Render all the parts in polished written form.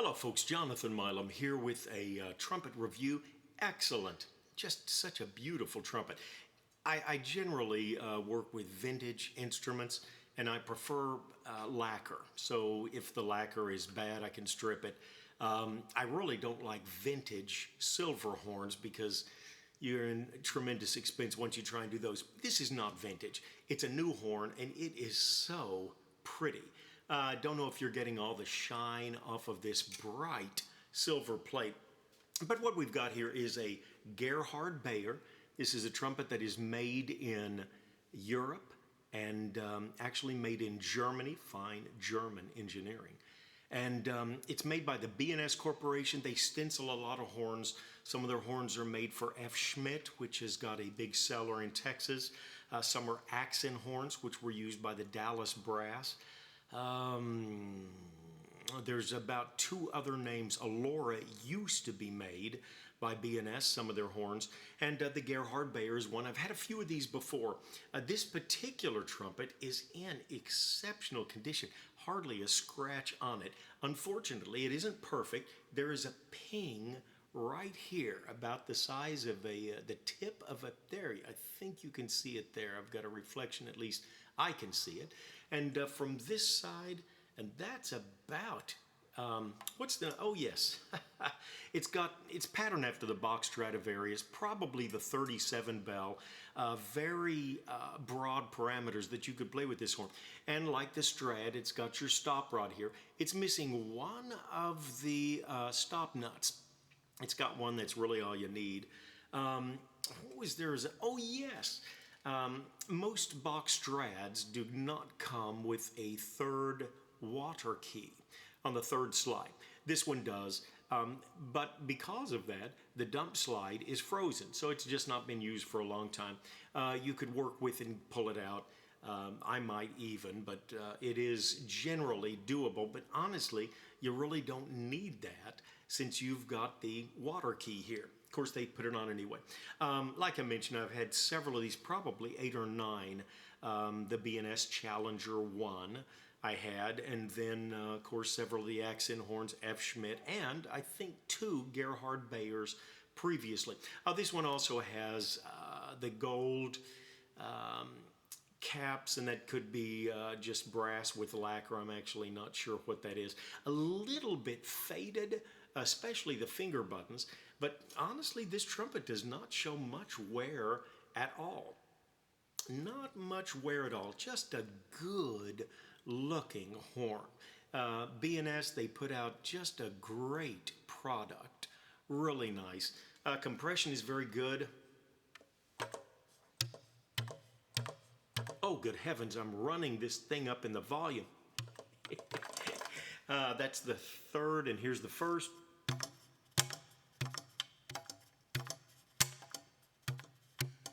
Hello folks, Jonathan Milam here with a trumpet review. Excellent. Just such a beautiful trumpet. I generally work with vintage instruments and I prefer lacquer. So if the lacquer is bad, I can strip it. I really don't like vintage silver horns because you're in tremendous expense once you try and do those. This is not vintage. It's a new horn and it is so pretty. I don't know if you're getting all the shine off of this bright silver plate, but what we've got here is a Gerhard Baier. This is a trumpet that is made in Europe and actually made in Germany, fine German engineering. And it's made by the B&S Corporation. They stencil a lot of horns. Some of their horns are made for F. Schmidt, which has got a big seller in Texas. Some are accent horns, which were used by the Dallas Brass. There's about two other names. Alora used to be made by B&S, some of their horns, and the Gerhard Baier is one. I've had a few of these before. This particular trumpet is in exceptional condition, hardly a scratch on it. Unfortunately, it isn't perfect. There is a ping right here, about the size of the tip of a, there, I think you can see it there. I've got a reflection, at least I can see it. And from this side, and that's about, what's the, oh yes, it's patterned after the Bach Stradivarius, probably the 37 bell, very broad parameters that you could play with this horn. And like the Strad, it's got your stop rod here. It's missing one of the stop nuts. It's got one that's really all you need. What was there? Oh yes, most Bach Strads do not come with a third water key on the third slide. This one does, but because of that, the dump slide is frozen, so it's just not been used for a long time. You could work with and pull it out. I might even, but it is generally doable. But honestly, you really don't need that since you've got the water key here. Of course, they put it on anyway. Like I mentioned, I've had several of these, probably 8 or 9. The B&S Challenger 1 I had, and then, of course, several of the accent horns, F. Schmidt, and I think 2 Gerhard Baiers previously. This one also has the gold caps, and that could be just brass with lacquer. I'm actually not sure what that is. A little bit faded, especially the finger buttons, but honestly this trumpet does not show much wear at all. Not much wear at all, just a good looking horn. B&S, they put out just a great product, really nice. Compression is very good. Oh, good heavens, I'm running this thing up in the volume. That's the third, and here's the first.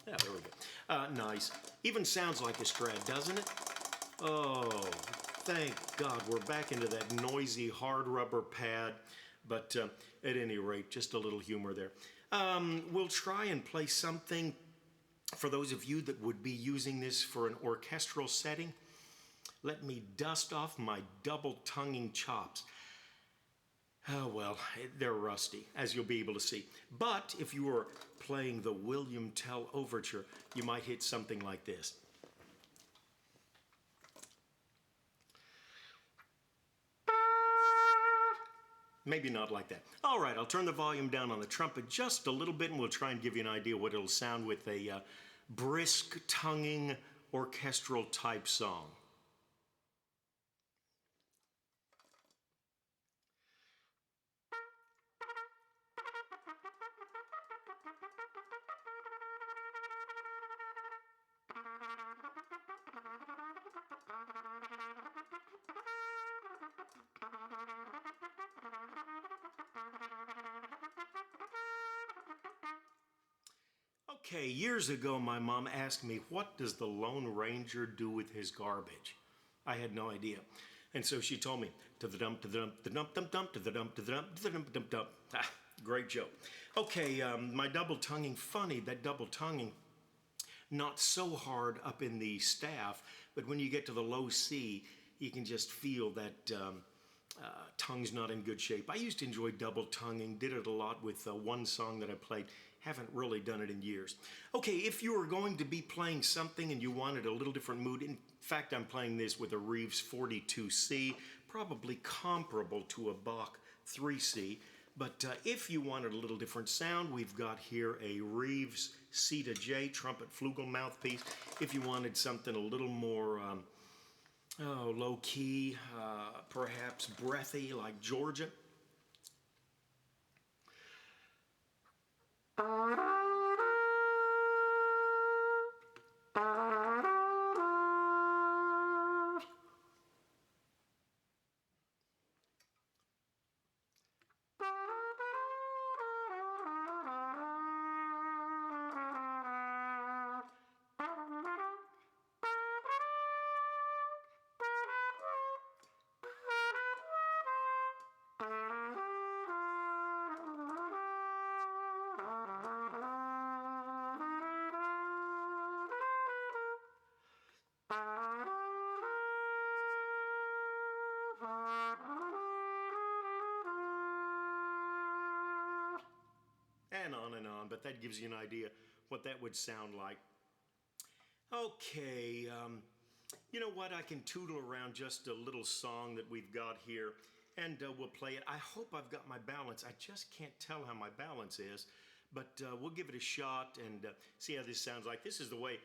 Yeah, there we go. Nice. Even sounds like a Strad, doesn't it? Oh, thank God we're back into that noisy hard rubber pad. But at any rate, just a little humor there. We'll try and play something for those of you that would be using this for an orchestral setting. Let me dust off my double-tonguing chops. Oh well, they're rusty, as you'll be able to see. But if you were playing the William Tell Overture, you might hit something like this. Maybe not like that. All right, I'll turn the volume down on the trumpet just a little bit, and we'll try and give you an idea what it'll sound with a brisk tonguing orchestral type song. Okay, years ago my mom asked me, what does the Lone Ranger do with his garbage? I had no idea. And so she told me, to the dump, to the dump, to the dump, dump, dump, to the dump, to the dump, to the dump, dump, dump. Ah, great joke. Okay, my double tonguing, funny, that double tonguing, not so hard up in the staff, but when you get to the low C, you can just feel that tongue's not in good shape. I used to enjoy double tonguing, did it a lot with one song that I played. Haven't really done it in years. Okay, if you were going to be playing something and you wanted a little different mood, in fact, I'm playing this with a Reeves 42C, probably comparable to a Bach 3C. But if you wanted a little different sound, we've got here a Reeves C to J trumpet flugel mouthpiece. If you wanted something a little more low key, perhaps breathy like Georgia. And on, but that gives you an idea what that would sound like. Okay, you know what? I can tootle around just a little song that we've got here, and we'll play it. I hope I've got my balance. I just can't tell how my balance is, but we'll give it a shot and see how this sounds like. This is the way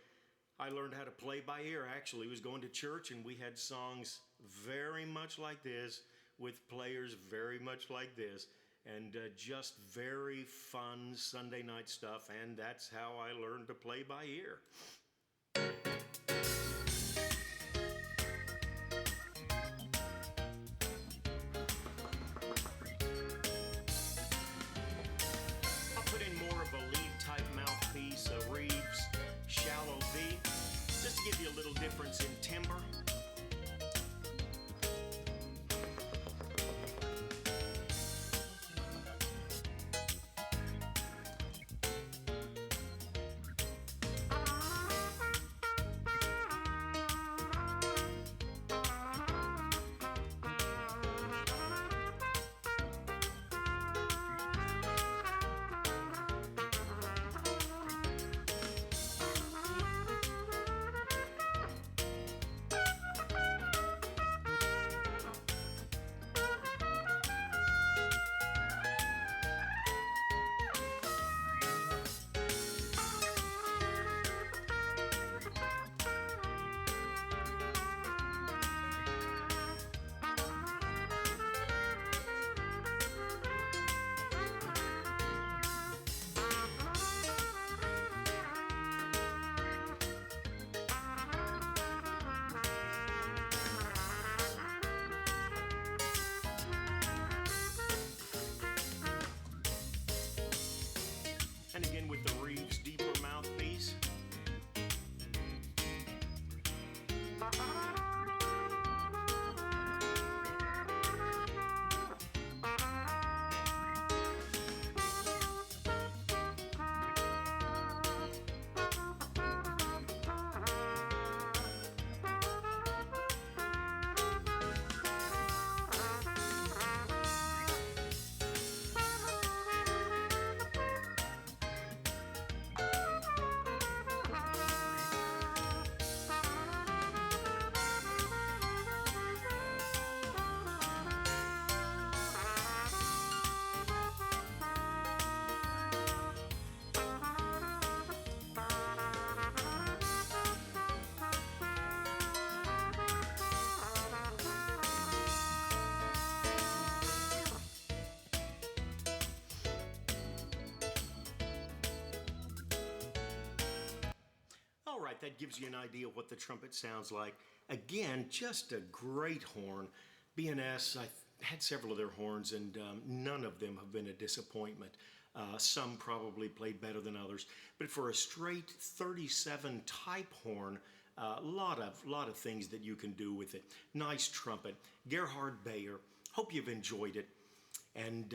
I learned how to play by ear, actually. I was going to church, and we had songs very much like this, with players very much like this, and just very fun Sunday night stuff, and that's how I learned to play by ear. I'll put in more of a lead type mouthpiece, a Reeves shallow V, just to give you a little difference in timbre. And again with the Reeves deeper mouthpiece. All right, that gives you an idea of what the trumpet sounds like. Again, just a great horn. B&S, I've had several of their horns, and none of them have been a disappointment. Some probably played better than others, but for a straight 37 type horn, a lot of things that you can do with it. Nice trumpet. Gerhard Baier. Hope you've enjoyed it. And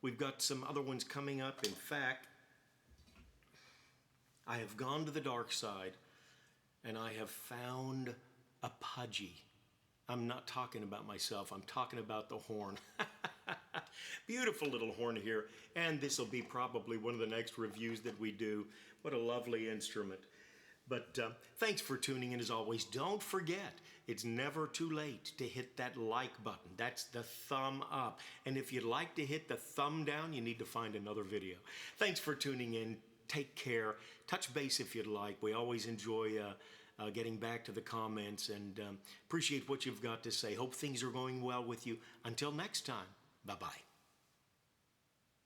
we've got some other ones coming up. In fact, I have gone to the dark side, and I have found a pudgy. I'm not talking about myself. I'm talking about the horn. Beautiful little horn here. And this will be probably one of the next reviews that we do. What a lovely instrument. But thanks for tuning in as always. Don't forget, it's never too late to hit that like button. That's the thumb up. And if you'd like to hit the thumb down, you need to find another video. Thanks for tuning in. Take care. Touch base if you'd like. We always enjoy getting back to the comments and appreciate what you've got to say. Hope things are going well with you. Until next time, bye-bye.